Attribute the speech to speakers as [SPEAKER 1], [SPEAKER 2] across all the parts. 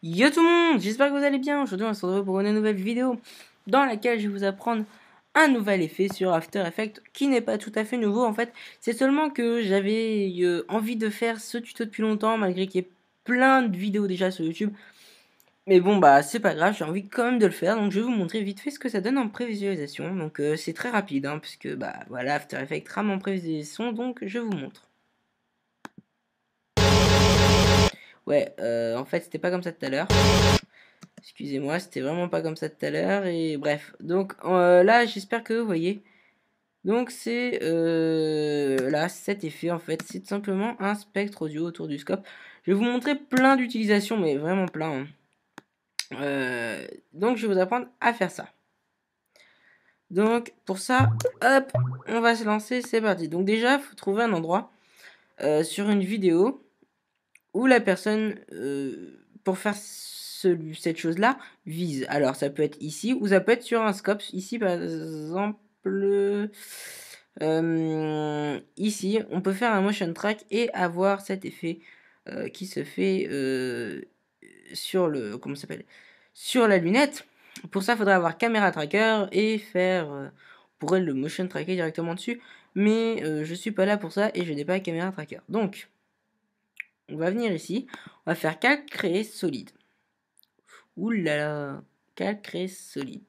[SPEAKER 1] Yo tout le monde, j'espère que vous allez bien. Aujourd'hui on se retrouve pour une nouvelle vidéo dans laquelle je vais vous apprendre un nouvel effet sur After Effects qui n'est pas tout à fait nouveau en fait. C'est seulement que j'avais envie de faire ce tuto depuis longtemps malgré qu'il y ait plein de vidéos déjà sur YouTube. Mais bon bah c'est pas grave, j'ai envie quand même de le faire, donc je vais vous montrer vite fait ce que ça donne en prévisualisation. Donc c'est très rapide hein, puisque bah voilà, After Effects rame en prévisualisation, donc je vous montre. Ouais, en fait c'était pas comme ça tout à l'heure. Excusez-moi, c'était vraiment pas comme ça tout à l'heure. Et bref, donc là, j'espère que vous voyez. Donc c'est là, cet effet en fait, c'est tout simplement un spectre audio autour du scope. Je vais vous montrer plein d'utilisations, mais vraiment plein. Hein. Donc je vais vous apprendre à faire ça. Donc pour ça, hop, on va se lancer, c'est parti. Donc déjà, il faut trouver un endroit sur une vidéo où la personne, pour faire cette chose-là, vise. Alors, ça peut être ici, ou ça peut être sur un scope. Ici, par exemple, ici, on peut faire un motion track et avoir cet effet qui se fait sur le, comment ça s'appelle, sur la lunette. Pour ça, il faudrait avoir caméra tracker et faire, on pourrait le motion tracker directement dessus. Mais je suis pas là pour ça et je n'ai pas caméra tracker. Donc, on va venir ici, on va faire calque créer solide. Ouh là là, calque créer solide.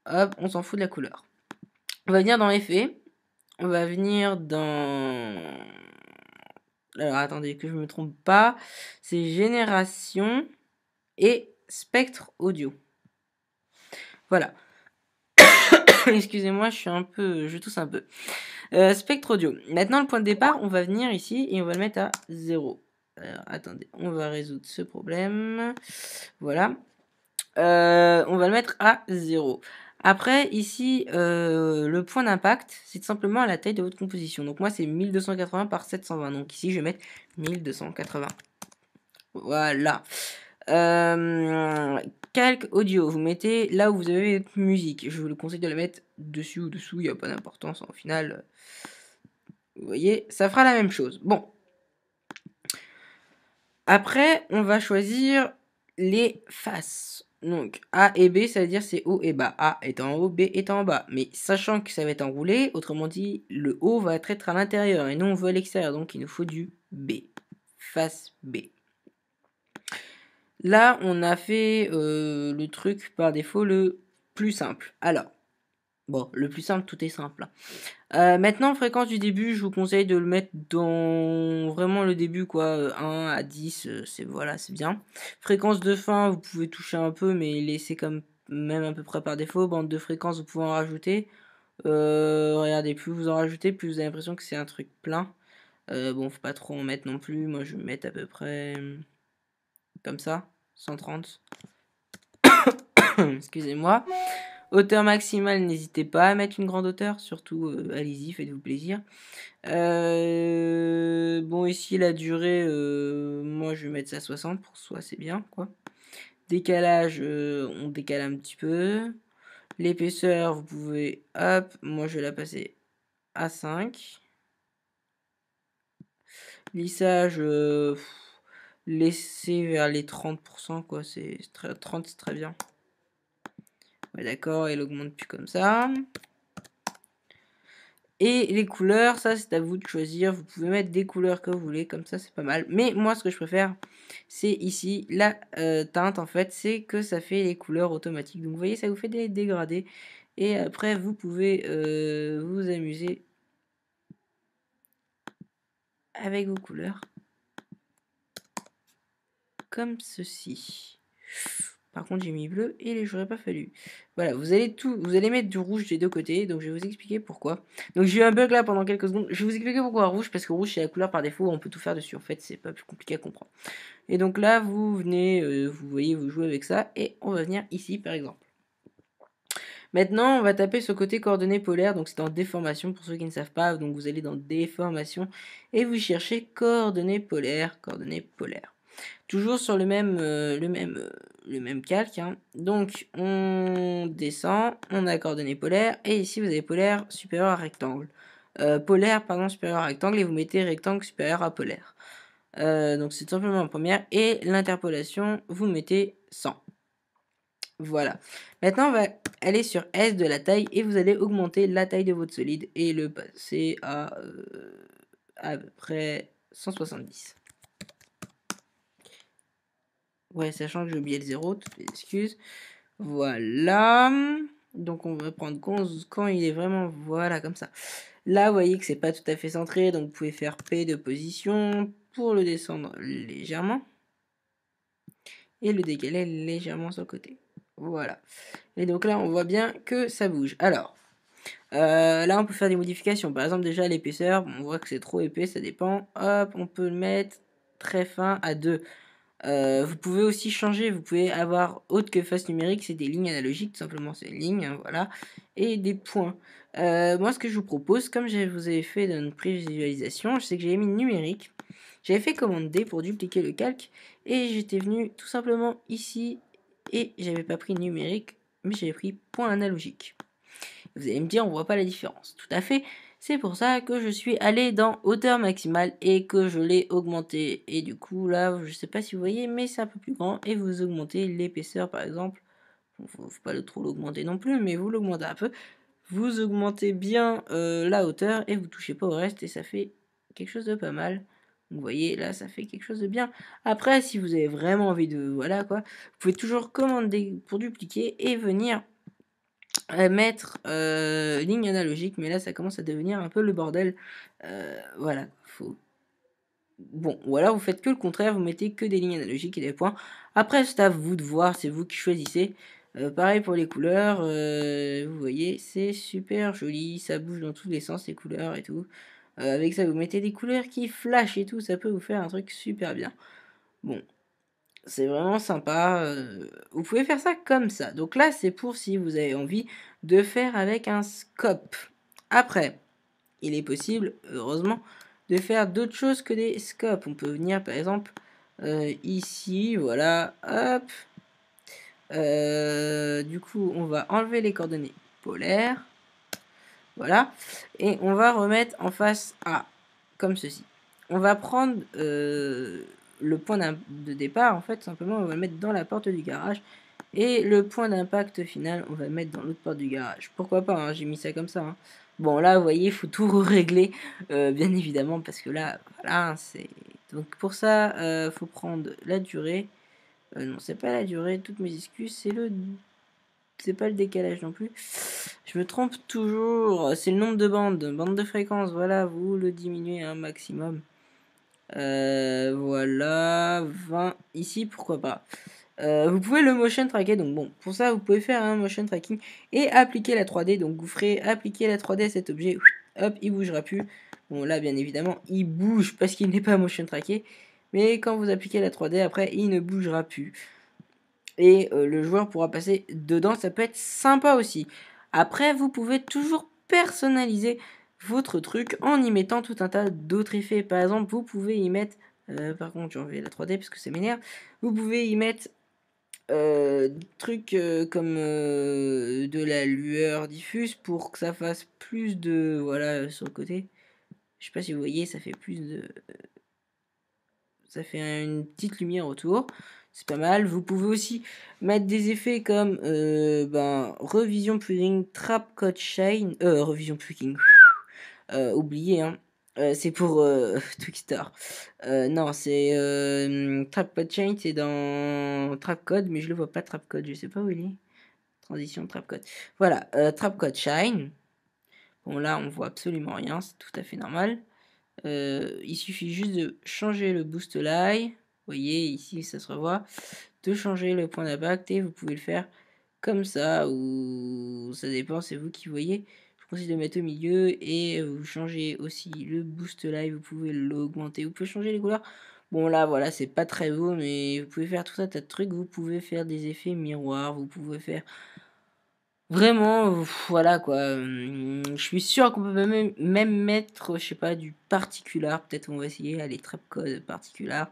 [SPEAKER 1] Hop, on s'en fout de la couleur. On va venir dans effet, on va venir dans... Alors attendez que je me trompe pas, c'est génération et spectre audio. Voilà. Excusez-moi, je tousse un peu. Spectre audio. Maintenant le point de départ, on va venir ici et on va le mettre à 0. Alors, attendez, on va résoudre ce problème. Voilà. On va le mettre à 0. Après, ici, le point d'impact, c'est tout simplement la taille de votre composition. Donc moi, c'est 1280 par 720. Donc ici, je vais mettre 1280. Voilà. Calque audio, vous mettez là où vous avez votre musique. Je vous le conseille de la mettre dessus ou dessous, il n'y a pas d'importance. Au final, vous voyez, ça fera la même chose. Bon. Après, on va choisir les faces. Donc, A et B, ça veut dire c'est haut et bas. A est en haut, B est en bas. Mais sachant que ça va être enroulé, autrement dit, le haut va être à l'intérieur et nous, on veut à l'extérieur. Donc, il nous faut du B. Face B. Là, on a fait le truc par défaut le plus simple. Alors, bon, le plus simple, tout est simple. Maintenant, fréquence du début, je vous conseille de le mettre dans vraiment le début, quoi, 1 à 10, c'est voilà, c'est bien. Fréquence de fin, vous pouvez toucher un peu, mais laissez comme même à peu près par défaut. Bande de fréquence, vous pouvez en rajouter. Regardez, plus vous en rajoutez, plus vous avez l'impression que c'est un truc plein. Bon, faut pas trop en mettre non plus. Moi, je vais mettre à peu près comme ça, 130. Excusez-moi. Hauteur maximale, n'hésitez pas à mettre une grande hauteur, surtout allez-y, faites-vous plaisir. Bon, ici la durée, moi je vais mettre ça à 60 pour soi, c'est bien quoi. Décalage, on décale un petit peu. L'épaisseur, vous pouvez, hop, moi je vais la passer à 5. Lissage, laissez vers les 30%, quoi, 30, c'est très bien. Ouais, d'accord, elle augmente plus comme ça. Et les couleurs, ça c'est à vous de choisir. Vous pouvez mettre des couleurs que vous voulez, comme ça c'est pas mal. Mais moi ce que je préfère, c'est ici la teinte en fait, c'est que ça fait les couleurs automatiques. Donc vous voyez, ça vous fait des dégradés. Et après vous pouvez vous amuser avec vos couleurs. Comme ceci. Par contre, j'ai mis bleu et j'aurais pas fallu. Voilà, vous allez mettre du rouge des deux côtés. Donc, je vais vous expliquer pourquoi. Donc, j'ai eu un bug là pendant quelques secondes. Je vais vous expliquer pourquoi rouge. Parce que rouge, c'est la couleur par défaut. On peut tout faire dessus. En fait, c'est pas plus compliqué à comprendre. Et donc là, vous venez, vous voyez, vous jouez avec ça. Et on va venir ici, par exemple. Maintenant, on va taper ce côté coordonnées polaires. Donc, c'est en déformation pour ceux qui ne savent pas. Donc, vous allez dans déformation et vous cherchez coordonnées polaires. Coordonnées polaires. Toujours sur le même calque. Hein. Donc, on descend, on a coordonnées polaires, et ici, vous avez polaire supérieur à rectangle. Polaire, pardon, supérieur à rectangle, et vous mettez rectangle supérieur à polaire. Donc c'est simplement en première. Et l'interpolation, vous mettez 100. Voilà. Maintenant, on va aller sur S de la taille et vous allez augmenter la taille de votre solide et le passer à peu près 170. Ouais, sachant que j'ai oublié le 0, toutes les excuses. Voilà. Donc on va prendre quand il est vraiment, voilà, comme ça. Là, vous voyez que c'est pas tout à fait centré, donc vous pouvez faire P de position pour le descendre légèrement. Et le décaler légèrement sur le côté. Voilà. Et donc là, on voit bien que ça bouge. Alors, là, on peut faire des modifications. Par exemple, déjà, l'épaisseur, on voit que c'est trop épais, ça dépend. Hop, on peut le mettre très fin à 2. Vous pouvez aussi changer, vous pouvez avoir autre que face numérique, c'est des lignes analogiques, tout simplement c'est une ligne, hein, voilà, et des points. Moi ce que je vous propose, comme je vous avais fait dans une prévisualisation, je sais que j'avais mis numérique, j'avais fait commande D pour dupliquer le calque, et j'étais venu tout simplement ici, et j'avais pas pris numérique, mais j'avais pris point analogique. Vous allez me dire, on voit pas la différence. Tout à fait. C'est pour ça que je suis allé dans hauteur maximale et que je l'ai augmenté. Et du coup, là, je sais pas si vous voyez, mais c'est un peu plus grand. Et vous augmentez l'épaisseur, par exemple. Faut pas trop l'augmenter non plus, mais vous l'augmentez un peu. Vous augmentez bien la hauteur et vous touchez pas au reste. Et ça fait quelque chose de pas mal. Vous voyez, là, ça fait quelque chose de bien. Après, si vous avez vraiment envie de... Voilà, quoi. Vous pouvez toujours commander pour dupliquer et venir mettre ligne analogique, mais là ça commence à devenir un peu le bordel. Voilà, faut... Bon, ou alors vous faites que le contraire, vous mettez que des lignes analogiques et des points. Après, c'est à vous de voir, c'est vous qui choisissez. Pareil pour les couleurs, vous voyez, c'est super joli, ça bouge dans tous les sens, les couleurs et tout. Avec ça, vous mettez des couleurs qui flashent et tout, ça peut vous faire un truc super bien. Bon, c'est vraiment sympa. Vous pouvez faire ça comme ça. Donc là, c'est pour si vous avez envie de faire avec un scope. Après, il est possible, heureusement, de faire d'autres choses que des scopes. On peut venir, par exemple, ici, voilà, hop. Du coup, on va enlever les coordonnées polaires. Voilà. Et on va remettre en face A, comme ceci. On va prendre le point de départ, en fait, simplement, on va le mettre dans la porte du garage. Et le point d'impact final, on va le mettre dans l'autre porte du garage. Pourquoi pas, hein, j'ai mis ça comme ça. Hein. Bon, là, vous voyez, il faut tout régler, bien évidemment, parce que là, voilà, c'est... Donc pour ça, faut prendre la durée. Non, c'est pas la durée, toutes mes excuses, c'est pas le décalage non plus. Je me trompe toujours. C'est le nombre de bandes de fréquence. Voilà, vous le diminuez un maximum. Voilà, 20. Ici, pourquoi pas. Vous pouvez le motion tracker. Donc bon, pour ça, vous pouvez faire un motion tracking et appliquer la 3D. Donc vous ferez appliquer la 3D à cet objet. Hop, il bougera plus. Bon, là, bien évidemment, il bouge parce qu'il n'est pas motion tracké. Mais quand vous appliquez la 3D, après, il ne bougera plus. Et le joueur pourra passer dedans, ça peut être sympa aussi. Après, vous pouvez toujours personnaliser votre truc en y mettant tout un tas d'autres effets. Par exemple, vous pouvez y mettre, par contre j'ai enlevé la 3D parce que ça m'énerve, vous pouvez y mettre des trucs comme de la lueur diffuse pour que ça fasse plus de, voilà, sur le côté. Je sais pas si vous voyez, ça fait plus de... Ça fait une petite lumière autour. C'est pas mal. Vous pouvez aussi mettre des effets comme Revision Plugin Trap Code Shine. Revision Plugin. Oublié, hein. C'est pour Twixtor. Non, c'est Trap Code Shine, c'est dans Trap Code, mais je le vois pas Trap Code. Je sais pas où il est. Transition Trap Code. Voilà, Trap Code Shine. Bon, là, on voit absolument rien. C'est tout à fait normal. Il suffit juste de changer le boost light. Vous voyez, ici, ça se revoit. De changer le point d'impact et vous pouvez le faire comme ça ou ça dépend, c'est vous qui voyez. Je vous conseille de mettre au milieu et vous changez aussi le boost light. Vous pouvez l'augmenter. Vous pouvez changer les couleurs. Bon, là, voilà, c'est pas très beau, mais vous pouvez faire tout ça, tas de trucs. Vous pouvez faire des effets miroirs. Vous pouvez faire vraiment, voilà quoi. Je suis sûr qu'on peut même mettre, je sais pas, du particular. Peut-être on va essayer. Allez, trap code particular.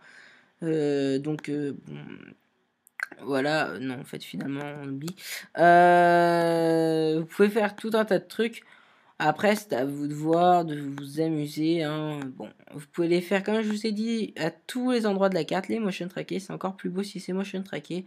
[SPEAKER 1] Donc, bon, voilà. Non, en fait, finalement, on oublie. Vous pouvez faire tout un tas de trucs. Après, c'est à vous de voir, de vous amuser, hein. Bon, vous pouvez les faire, comme je vous ai dit, à tous les endroits de la carte, les motion trackés. C'est encore plus beau si c'est motion tracké.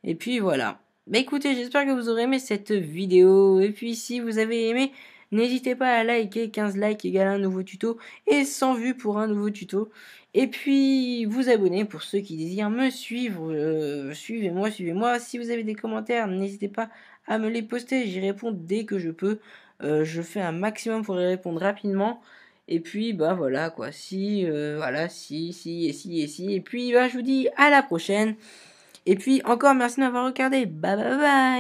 [SPEAKER 1] Et puis voilà. Bah écoutez, j'espère que vous aurez aimé cette vidéo. Et puis si vous avez aimé, n'hésitez pas à liker. 15 likes égale un nouveau tuto. Et 100 vues pour un nouveau tuto. Et puis vous abonner pour ceux qui désirent me suivre. Suivez-moi, suivez-moi. Si vous avez des commentaires, n'hésitez pas à me les poster. J'y réponds dès que je peux. Je fais un maximum pour y répondre rapidement. Et puis bah voilà quoi. Si, voilà, si, et si, et si. Et puis bah je vous dis à la prochaine. Et puis encore merci de m'avoir regardé. Bye bye bye.